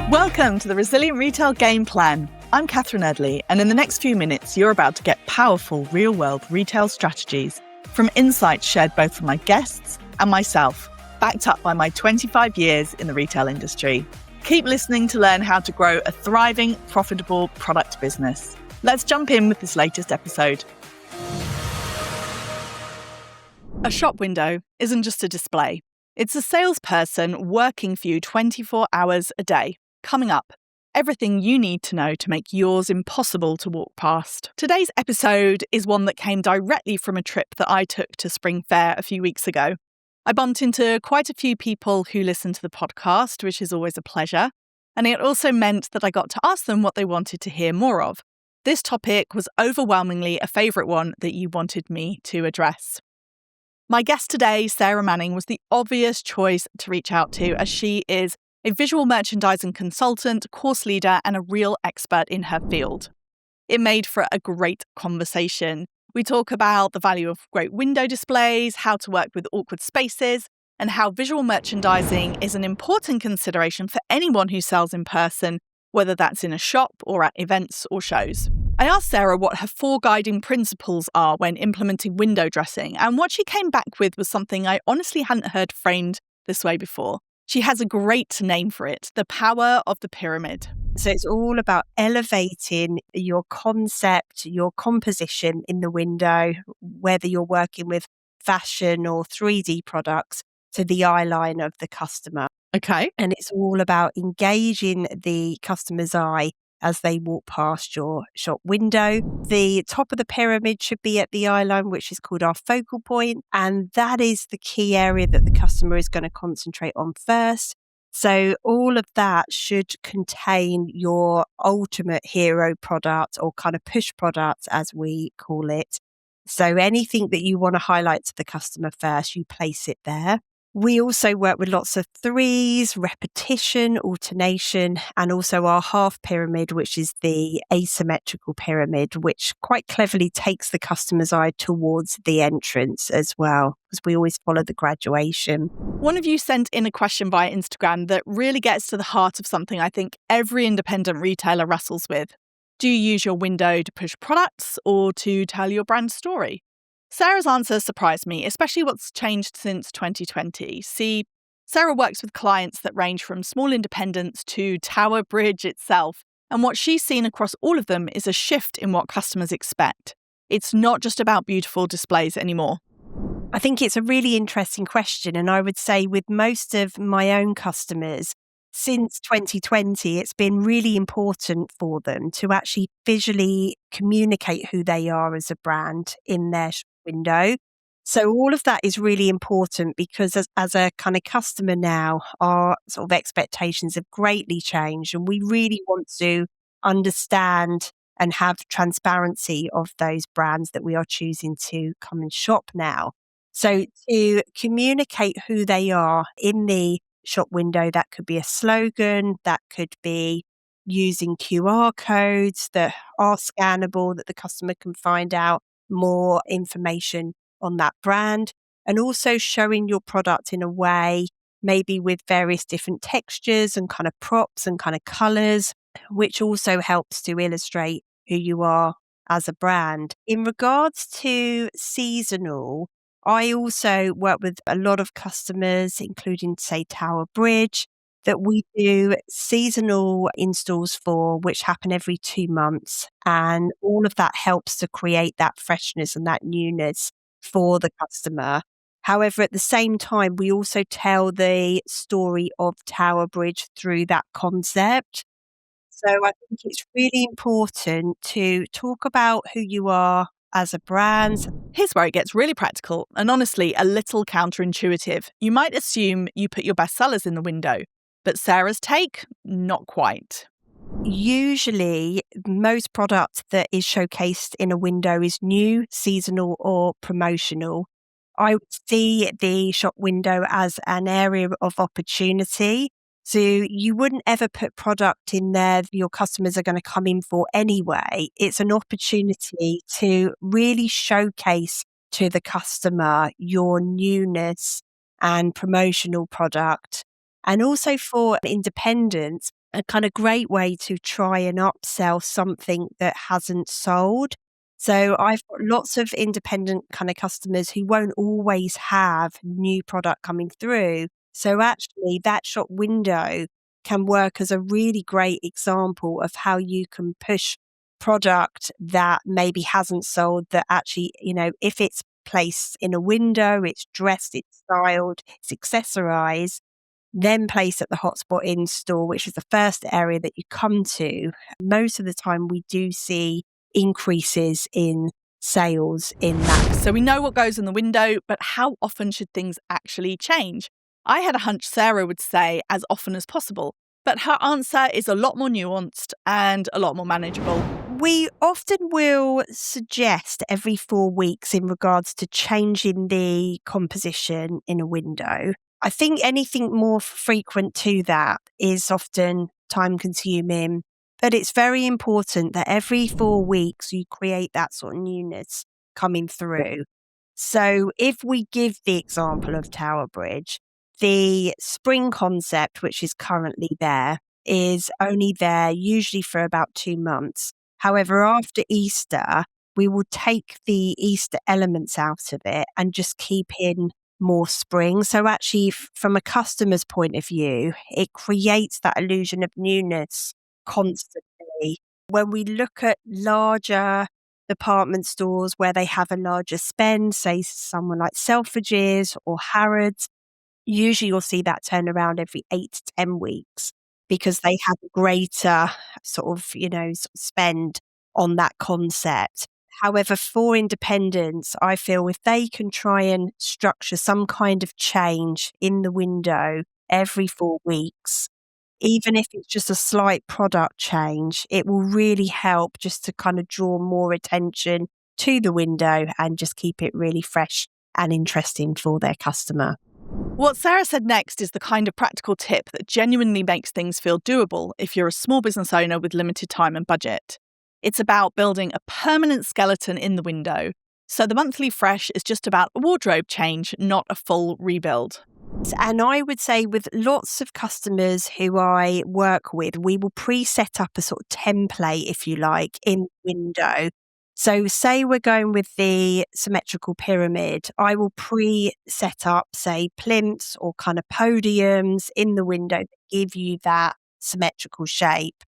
Welcome to the Resilient Retail Game Plan. I'm Catherine Erdly, and in the next few minutes, you're about to get powerful real-world retail strategies from insights shared both from my guests and myself, backed up by my 25 years in the retail industry. Keep listening to learn how to grow a thriving, profitable product business. Let's jump in with this latest episode. A shop window isn't just a display. It's a salesperson working for you 24 hours a day. Coming up, everything you need to know to make yours impossible to walk past. Today's episode is one that came directly from a trip that I took to Spring Fair a few weeks ago. I bumped into quite a few people who listen to the podcast, which is always a pleasure. And it also meant that I got to ask them what they wanted to hear more of. This topic was overwhelmingly a favourite one that you wanted me to address. My guest today, Sarah Manning, was the obvious choice to reach out to, as she is a visual merchandising consultant, course leader, and a real expert in her field. It made for a great conversation. We talk about the value of great window displays, how to work with awkward spaces, and how visual merchandising is an important consideration for anyone who sells in person, whether that's in a shop or at events or shows. I asked Sarah what her 4 guiding principles are when implementing window dressing, and what she came back with was something I honestly hadn't heard framed this way before. She has a great name for it, the power of the pyramid. So it's all about elevating your concept, your composition in the window, whether you're working with fashion or 3D products, to the eye line of the customer. Okay. And it's all about engaging the customer's eye as they walk past your shop window. The top of the pyramid should be at the eye line, which is called our focal point. And that is the key area that the customer is going to concentrate on first. So all of that should contain your ultimate hero product, or kind of push product, as we call it. So anything that you want to highlight to the customer first, you place it there. We also work with lots of 3s, repetition, alternation, and also our half pyramid, which is the asymmetrical pyramid, which quite cleverly takes the customer's eye towards the entrance as well, because we always follow the graduation. One of you sent in a question via Instagram that really gets to the heart of something I think every independent retailer wrestles with. Do you use your window to push products or to tell your brand story? Sarah's answer surprised me, especially what's changed since 2020. See, Sarah works with clients that range from small independents to Tower Bridge itself, and what she's seen across all of them is a shift in what customers expect. It's not just about beautiful displays anymore. I think it's a really interesting question, and I would say with most of my own customers, since 2020, it's been really important for them to actually visually communicate who they are as a brand in their window. So all of that is really important, because as a kind of customer now, our sort of expectations have greatly changed, and we really want to understand and have transparency of those brands that we are choosing to come and shop now. So to communicate who they are in the shop window, that could be a slogan, that could be using QR codes that are scannable, that the customer can find out more information on that brand, and also showing your product in a way, maybe with various different textures and kind of props and kind of colors, which also helps to illustrate who you are as a brand. In regards to seasonal, I also work with a lot of customers, including, say, Tower Bridge, that we do seasonal installs for, which happen every 2 months. And all of that helps to create that freshness and that newness for the customer. However, at the same time, we also tell the story of Tower Bridge through that concept. So I think it's really important to talk about who you are as a brand. Here's where it gets really practical and honestly a little counterintuitive. You might assume you put your best sellers in the window, but Sarah's take, not quite. Usually, most product that is showcased in a window is new, seasonal, or promotional. I would see the shop window as an area of opportunity. So you wouldn't ever put product in there that your customers are going to come in for anyway. It's an opportunity to really showcase to the customer your newness and promotional product. And also for independents, a kind of great way to try and upsell something that hasn't sold. So I've got lots of independent kind of customers who won't always have new product coming through. So actually that shop window can work as a really great example of how you can push product that maybe hasn't sold, that actually, if it's placed in a window, it's dressed, it's styled, it's accessorized, then place at the hotspot in store, which is the first area that you come to. Most of the time we do see increases in sales in that. So we know what goes in the window, but how often should things actually change? I had a hunch Sarah would say as often as possible, but her answer is a lot more nuanced and a lot more manageable. We often will suggest every 4 weeks in regards to changing the composition in a window. I think anything more frequent to that is often time consuming, but it's very important that every 4 weeks you create that sort of newness coming through. So if we give the example of Tower Bridge, the spring concept, which is currently there, is only there usually for about 2 months. However, after Easter, we will take the Easter elements out of it and just keep in more spring. So actually, from a customer's point of view, it creates that illusion of newness constantly. When we look at larger department stores where they have a larger spend, say someone like Selfridges or Harrods, usually you'll see that turn around every 8 to 10 weeks because they have a greater sort of, spend on that concept. However, for independents, I feel if they can try and structure some kind of change in the window every 4 weeks, even if it's just a slight product change, it will really help just to kind of draw more attention to the window and just keep it really fresh and interesting for their customer. What Sarah said next is the kind of practical tip that genuinely makes things feel doable if you're a small business owner with limited time and budget. It's about building a permanent skeleton in the window. So the monthly fresh is just about a wardrobe change, not a full rebuild. And I would say with lots of customers who I work with, we will pre-set up a sort of template, if you like, in the window. So say we're going with the symmetrical pyramid, I will pre-set up, say, plinths or kind of podiums in the window that give you that symmetrical shape.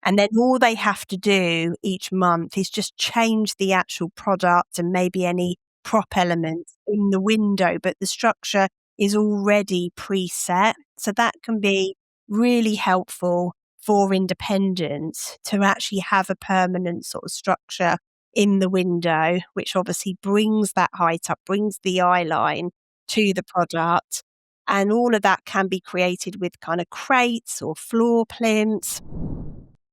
And then all they have to do each month is just change the actual product and maybe any prop elements in the window, but the structure is already preset. So that can be really helpful for independents to actually have a permanent sort of structure in the window, which obviously brings that height up, brings the eye line to the product. And all of that can be created with kind of crates or floor plinths.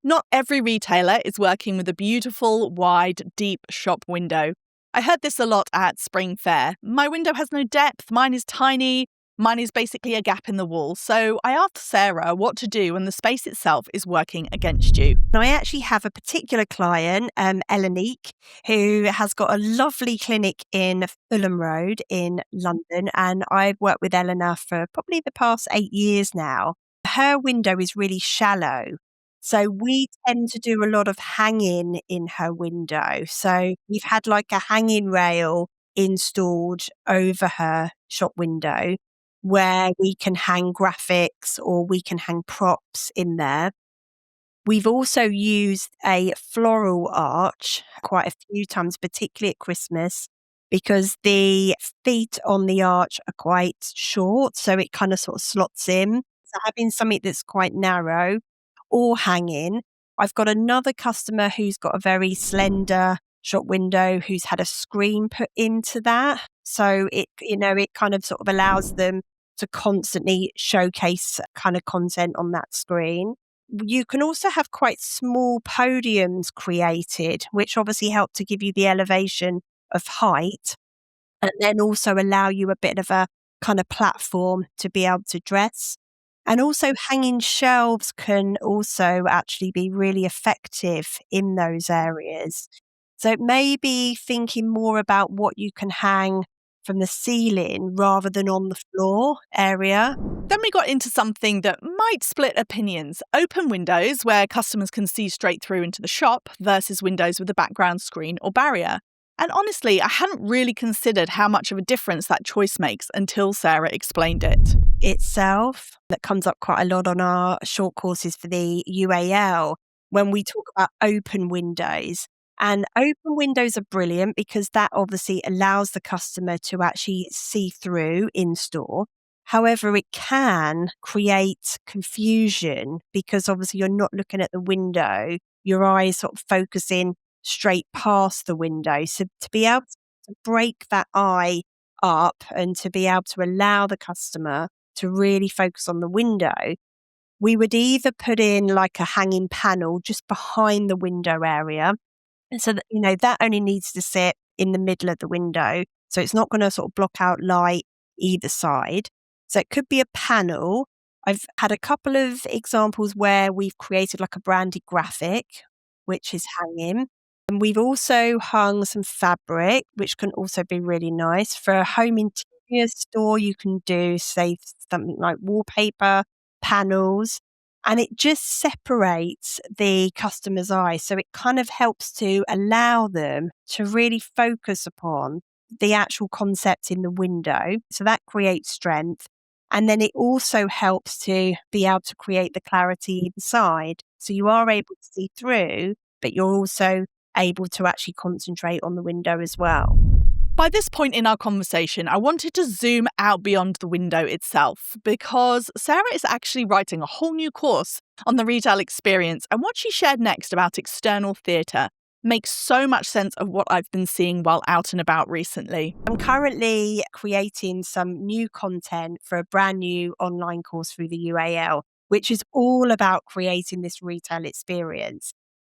Not every retailer is working with a beautiful, wide, deep shop window. I heard this a lot at Spring Fair. My window has no depth, mine is tiny, mine is basically a gap in the wall. So I asked Sarah what to do when the space itself is working against you. I actually have a particular client, Erdly, who has got a lovely clinic in Fulham Road in London, and I've worked with Eleanor for probably the past 8 years now. Her window is really shallow. So we tend to do a lot of hanging in her window. So we've had like a hanging rail installed over her shop window where we can hang graphics or we can hang props in there. We've also used a floral arch quite a few times, particularly at Christmas, because the feet on the arch are quite short, so it kind of sort of slots in. So having something that's quite narrow or hanging. I've got another customer who's got a very slender shop window who's had a screen put into that. So it kind of sort of allows them to constantly showcase kind of content on that screen. You can also have quite small podiums created, which obviously help to give you the elevation of height and then also allow you a bit of a kind of platform to be able to dress. And also hanging shelves can also actually be really effective in those areas. So maybe thinking more about what you can hang from the ceiling rather than on the floor area. Then we got into something that might split opinions: open windows where customers can see straight through into the shop versus windows with a background screen or barrier. And honestly, I hadn't really considered how much of a difference that choice makes until Sarah explained it. Itself, that comes up quite a lot on our short courses for the UAL when we talk about open windows. And open windows are brilliant because that obviously allows the customer to actually see through in store. However, it can create confusion because obviously you're not looking at the window, your eyes sort of focusing straight past the window. So to be able to break that eye up and to be able to allow the customer to really focus on the window, we would either put in like a hanging panel just behind the window area. And so that, that only needs to sit in the middle of the window. So it's not going to sort of block out light either side. So it could be a panel. I've had a couple of examples where we've created like a branded graphic, which is hanging. And we've also hung some fabric, which can also be really nice. For a home interior store, you can do, say, something like wallpaper, panels, and it just separates the customer's eye. So it kind of helps to allow them to really focus upon the actual concept in the window. So that creates strength. And then it also helps to be able to create the clarity inside. So you are able to see through, but you're also able to actually concentrate on the window as well. By this point in our conversation, I wanted to zoom out beyond the window itself because Sarah is actually writing a whole new course on the retail experience, and what she shared next about external theatre makes so much sense of what I've been seeing while out and about recently. I'm currently creating some new content for a brand new online course through the UAL, which is all about creating this retail experience.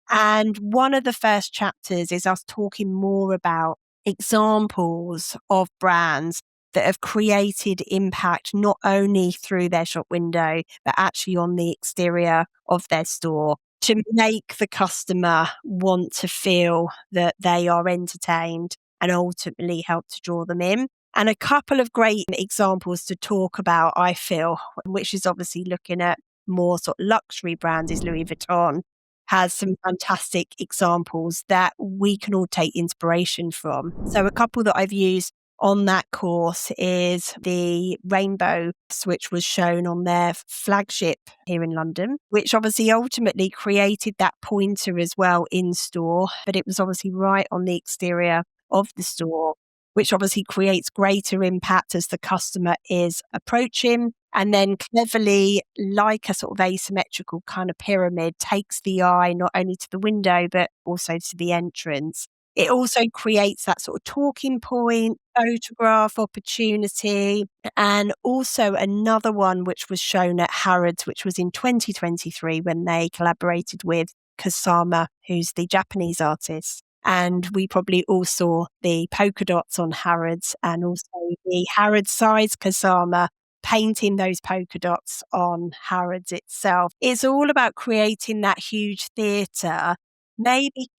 And one of the first chapters is us talking more about examples of brands that have created impact not only through their shop window, but actually on the exterior of their store to make the customer want to feel that they are entertained and ultimately help to draw them in. And a couple of great examples to talk about, I feel, which is obviously looking at more sort of luxury brands, is Louis Vuitton has some fantastic examples that we can all take inspiration from. So a couple that I've used on that course is the rainbow, which was shown on their flagship here in London, which obviously ultimately created that pointer as well in store, but it was obviously right on the exterior of the store, which obviously creates greater impact as the customer is approaching. And then cleverly, like a sort of asymmetrical kind of pyramid, takes the eye not only to the window, but also to the entrance. It also creates that sort of talking point, photograph opportunity, and also another one which was shown at Harrods, which was in 2023 when they collaborated with Kasama, who's the Japanese artist. And we probably all saw the polka dots on Harrods and also the Harrods size Kasama painting those polka dots on Harrods itself. It's all about creating that huge theatre. Maybe,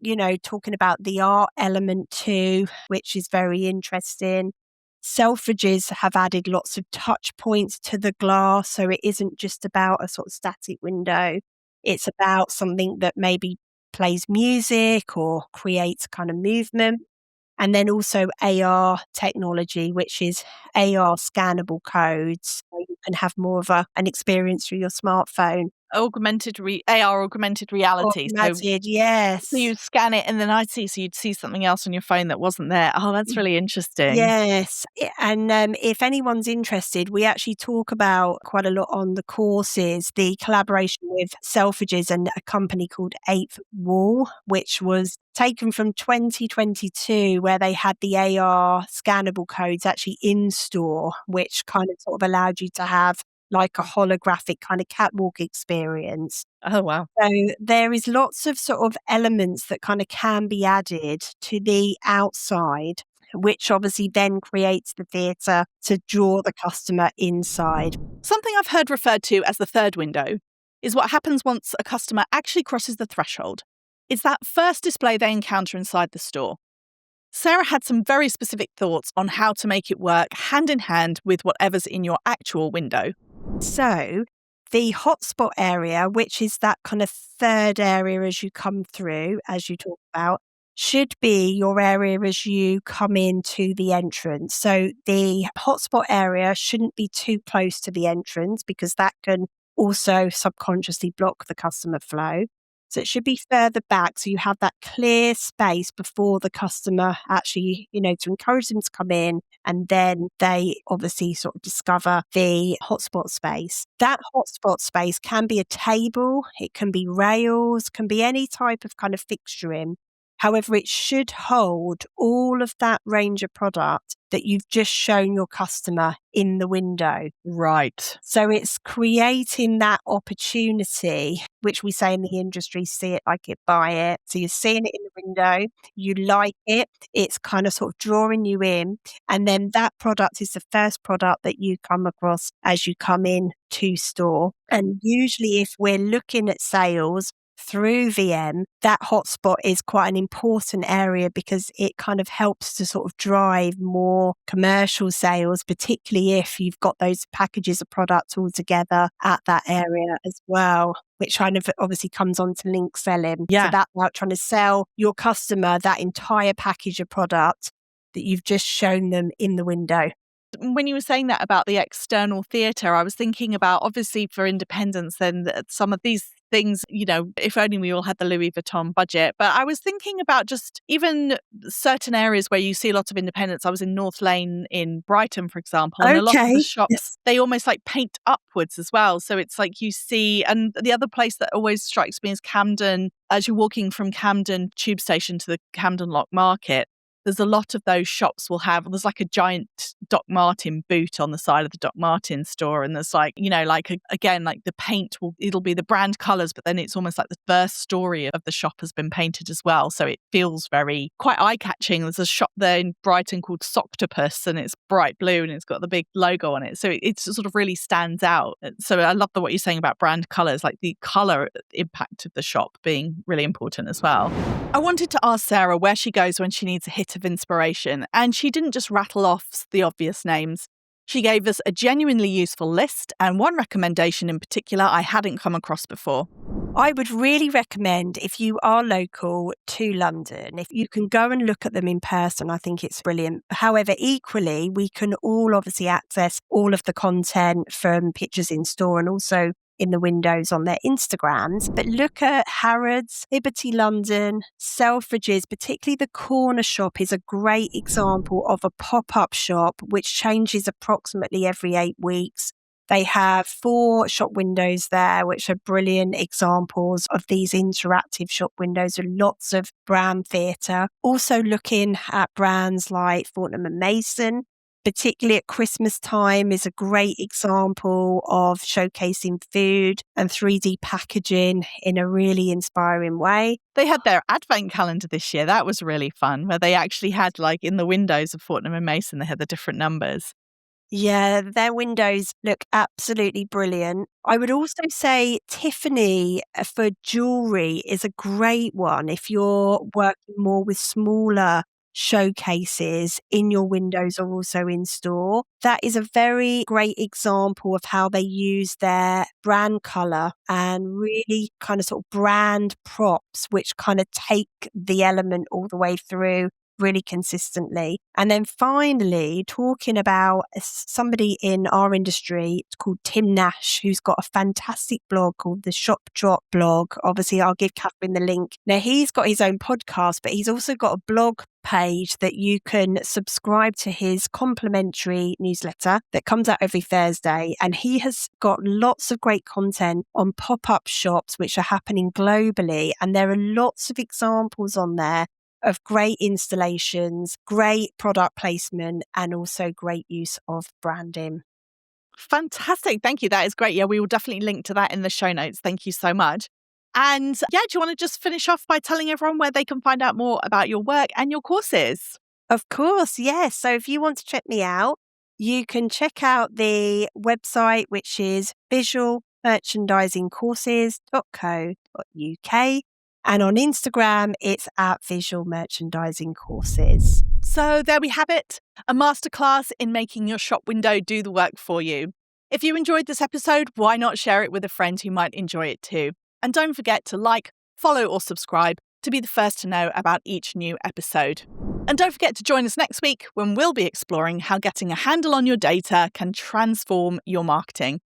talking about the art element too, which is very interesting. Selfridges have added lots of touch points to the glass. So it isn't just about a sort of static window. It's about something that maybe plays music or creates kind of movement. And then also AR technology, which is AR scannable codes. So you can have more of an experience through your smartphone. AR augmented reality. Augmented, yes. So you'd scan it and then so you'd see something else on your phone that wasn't there. Oh, that's really interesting. Yes. And if anyone's interested, we actually talk about quite a lot on the courses, the collaboration with Selfridges and a company called Eighth Wall, which was taken from 2022, where they had the AR scannable codes actually in store, which kind of sort of allowed you to have like a holographic kind of catwalk experience. Oh, wow. So there is lots of sort of elements that kind of can be added to the outside, which obviously then creates the theatre to draw the customer inside. Something I've heard referred to as the third window is what happens once a customer actually crosses the threshold. It's that first display they encounter inside the store. Sarah had some very specific thoughts on how to make it work hand in hand with whatever's in your actual window. So the hotspot area, which is that kind of third area as you come through, as you talk about, should be your area as you come into the entrance. So the hotspot area shouldn't be too close to the entrance because that can also subconsciously block the customer flow. So it should be further back so you have that clear space before the customer actually, to encourage them to come in, and then they obviously sort of discover the hotspot space. That hotspot space can be a table, it can be rails, can be any type of kind of fixturing. However, it should hold all of that range of product that you've just shown your customer in the window. Right. So it's creating that opportunity, which we say in the industry, see it like it, buy it. So you're seeing it in the window, you like it, it's kind of sort of drawing you in. And then that product is the first product that you come across as you come in to store. And usually if we're looking at sales through VM, that hotspot is quite an important area because it kind of helps to sort of drive more commercial sales, particularly if you've got those packages of products all together at that area as well, which kind of obviously comes on to link selling. Yeah. So that's about trying to sell your customer that entire package of product that you've just shown them in the window. When you were saying that about the external theatre, I was thinking about, obviously for independents, then some of these things, if only we all had the Louis Vuitton budget. But I was thinking about just even certain areas where you see lots of independents. I was in North Lane in Brighton, for example, and a lot of the shops, Yes. they almost like paint upwards as well. So it's like you see, and the other place that always strikes me is Camden, as you're walking from Camden Tube Station to the Camden Lock Market. There's a lot of those shops there's like a giant Doc Martin boot on the side of the Doc Martin store. And there's like, again, like the paint it'll be the brand colours, but then it's almost like the first story of the shop has been painted as well. So it feels quite eye-catching. There's a shop there in Brighton called Soctopus, and it's bright blue and it's got the big logo on it. So it sort of really stands out. So I love what you're saying about brand colours, like the colour impact of the shop being really important as well. I wanted to ask Sarah where she goes when she needs a hit of inspiration, and she didn't just rattle off the obvious names. She gave us a genuinely useful list, and one recommendation in particular I hadn't come across before. I would really recommend, if you are local to London, if you can go and look at them in person, I think it's brilliant. However, equally, we can all obviously access all of the content from pictures in store and also in the windows on their Instagrams. But look at Harrods, Liberty London, Selfridges, particularly the corner shop is a great example of a pop-up shop which changes approximately every 8 weeks. They have 4 shop windows there, which are brilliant examples of these interactive shop windows with lots of brand theatre. Also looking at brands like Fortnum & Mason, particularly at Christmas time, is a great example of showcasing food and 3D packaging in a really inspiring way. They had their advent calendar this year. That was really fun, where they actually had, like, in the windows of Fortnum & Mason, they had the different numbers. Yeah, their windows look absolutely brilliant. I would also say Tiffany for jewellery is a great one if you're working more with smaller showcases in your windows or also in store. That is a very great example of how they use their brand colour and really kind of sort of brand props, which kind of take the element all the way through really consistently. And then finally, talking about somebody in our industry called Tim Nash, who's got a fantastic blog called the Shop Drop blog. Obviously, I'll give Catherine the link. Now, he's got his own podcast, but he's also got a blog page that you can subscribe to his complimentary newsletter that comes out every Thursday. And he has got lots of great content on pop-up shops, which are happening globally. And there are lots of examples on there of great installations, great product placement, and also great use of branding. Fantastic. Thank you. That is great. Yeah, we will definitely link to that in the show notes. Thank you so much. And yeah, do you want to just finish off by telling everyone where they can find out more about your work and your courses? Of course, yes. So if you want to check me out, you can check out the website, which is visualmerchandisingcourses.co.uk. And on Instagram, it's at Visual Merchandising Courses. So there we have it, a masterclass in making your shop window do the work for you. If you enjoyed this episode, why not share it with a friend who might enjoy it too? And don't forget to like, follow or subscribe to be the first to know about each new episode. And don't forget to join us next week when we'll be exploring how getting a handle on your data can transform your marketing.